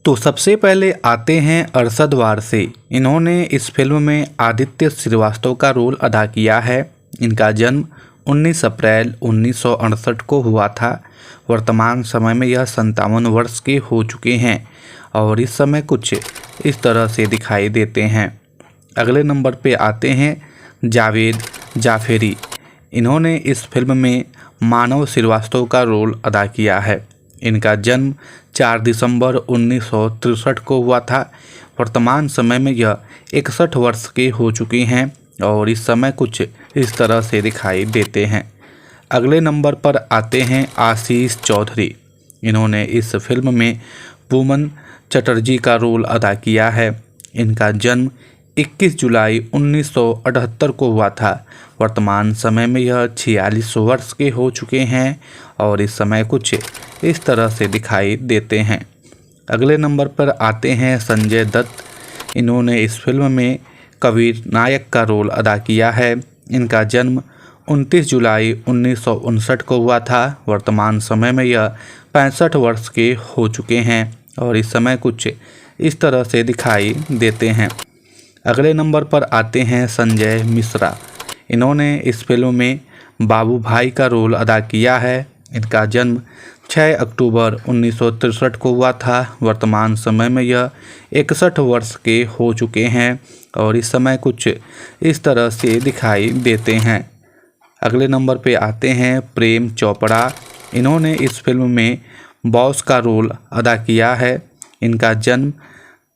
तो सबसे पहले आते हैं अरशद वारसी। इन्होंने इस फिल्म में आदित्य श्रीवास्तव का रोल अदा किया है। इनका जन्म 19 अप्रैल 1968 को हुआ था। वर्तमान समय में यह 57 वर्ष के हो चुके हैं और इस समय कुछ इस तरह से दिखाई देते हैं। अगले नंबर पे आते हैं जावेद जाफरी। इन्होंने इस फिल्म में मानव श्रीवास्तव का रोल अदा किया है। इनका जन्म 4 दिसंबर 1963 को हुआ था। वर्तमान समय में यह 61 वर्ष के हो चुकी हैं और इस समय कुछ इस तरह से दिखाई देते हैं। अगले नंबर पर आते हैं आशीष चौधरी। इन्होंने इस फिल्म में पूमन चटर्जी का रोल अदा किया है। इनका जन्म 21 जुलाई 1978 को हुआ था। वर्तमान समय में यह 46 वर्ष के हो चुके हैं और इस समय कुछ इस तरह से दिखाई देते हैं। अगले नंबर पर आते हैं संजय दत्त। इन्होंने इस फिल्म में कबीर नायक का रोल अदा किया है। इनका जन्म 29 जुलाई 1959 को हुआ था। वर्तमान समय में यह 65 वर्ष के हो चुके हैं और इस समय कुछ इस तरह से दिखाई देते हैं। अगले नंबर पर आते हैं संजय मिश्रा। इन्होंने इस फिल्म में बाबू भाई का रोल अदा किया है। इनका जन्म 6 अक्टूबर 1963 को हुआ था। वर्तमान समय में यह 61 वर्ष के हो चुके हैं और इस समय कुछ इस तरह से दिखाई देते हैं। अगले नंबर पे आते हैं प्रेम चोपड़ा। इन्होंने इस फिल्म में बॉस का रोल अदा किया है। इनका जन्म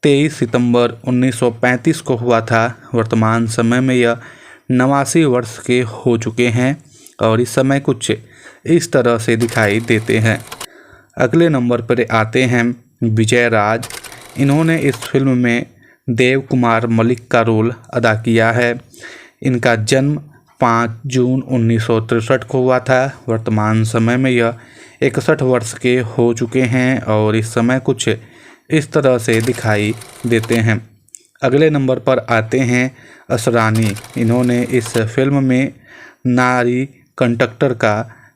23 सितंबर 1935 को हुआ था। वर्तमान समय में यह 89 वर्ष के हो चुके हैं और इस समय कुछ इस तरह से दिखाई देते हैं। अगले नंबर पर आते हैं विजय राज। इन्होंने इस फिल्म में देव कुमार मलिक का रोल अदा किया है। इनका जन्म 5 जून 1963 को हुआ था। वर्तमान समय में यह 61 वर्ष के हो चुके हैं और इस समय कुछ इस तरह से दिखाई देते हैं। अगले नंबर पर आते हैं असरानी। इन्होंने इस फिल्म में नारी कंडक्टर का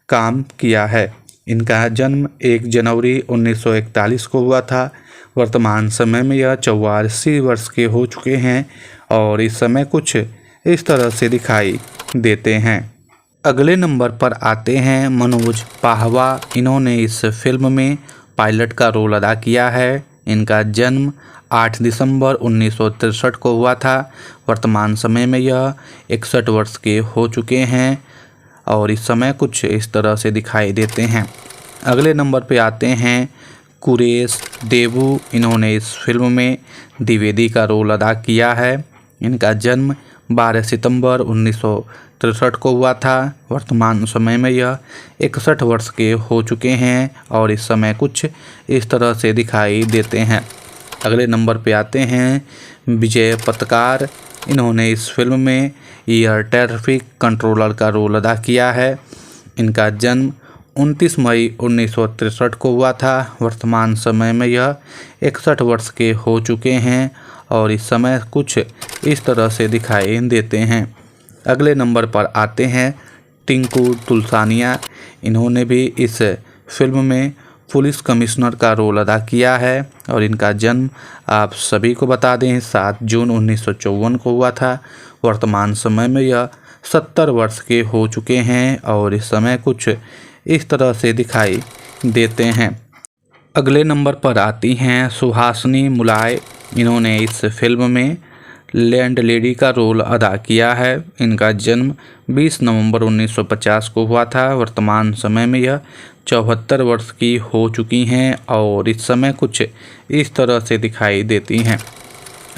काम किया है। इनका जन्म 1 जनवरी 1941 को हुआ था। वर्तमान समय में यह 84 वर्ष के हो चुके हैं और इस समय कुछ इस तरह से दिखाई देते हैं। अगले नंबर पर आते हैं मनोज पाहवा। इन्होंने इस फिल्म में पायलट का रोल अदा किया है। इनका जन्म 8 दिसंबर 1963 को हुआ था। वर्तमान समय में यह 61 वर्ष के हो चुके हैं और इस समय कुछ इस तरह से दिखाई देते हैं। अगले नंबर पे आते हैं कुरेश देबू। इन्होंने इस फिल्म में द्विवेदी का रोल अदा किया है। इनका जन्म 12 सितंबर 1963 को हुआ था। वर्तमान समय में यह 61 वर्ष के हो चुके हैं और इस समय कुछ इस तरह से दिखाई देते हैं। अगले नंबर पे आते हैं विजय पत्रकार। इन्होंने इस फिल्म में एयर ट्रैफिक कंट्रोलर का रोल अदा किया है। इनका जन्म 29 मई 1963 को हुआ था। वर्तमान समय में यह 61 वर्ष के हो चुके हैं और इस समय कुछ इस तरह से दिखाई देते हैं। अगले नंबर पर आते हैं टिंकू तुलसानिया। इन्होंने भी इस फिल्म में पुलिस कमिश्नर का रोल अदा किया है और इनका जन्म आप सभी को बता दें 7 जून 1954 को हुआ था। वर्तमान समय में यह 70 वर्ष के हो चुके हैं और इस समय कुछ इस तरह से दिखाई देते हैं। अगले नंबर पर आती हैं सुहासिनी मुलाय। इन्होंने इस फिल्म में लैंड लेडी का रोल अदा किया है। इनका जन्म 20 नवंबर 1950 को हुआ था। वर्तमान समय में यह 74 वर्ष की हो चुकी हैं और इस समय कुछ इस तरह से दिखाई देती हैं।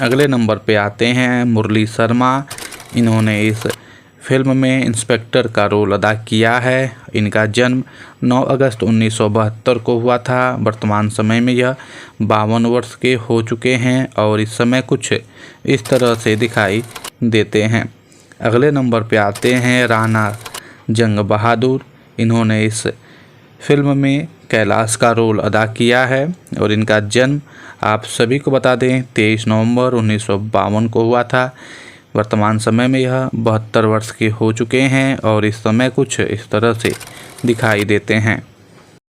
अगले नंबर पे आते हैं मुरली शर्मा। इन्होंने इस फिल्म में इंस्पेक्टर का रोल अदा किया है। इनका जन्म 9 अगस्त 1972 को हुआ था। वर्तमान समय में यह 52 वर्ष के हो चुके हैं और इस समय कुछ इस तरह से दिखाई देते हैं। अगले नंबर पे आते हैं राणा जंग बहादुर। इन्होंने इस फिल्म में कैलाश का रोल अदा किया है और इनका जन्म आप सभी को बता दें 23 नवंबर 1952 को हुआ था। वर्तमान समय में यह 72 वर्ष के हो चुके हैं और इस समय कुछ इस तरह से दिखाई देते हैं।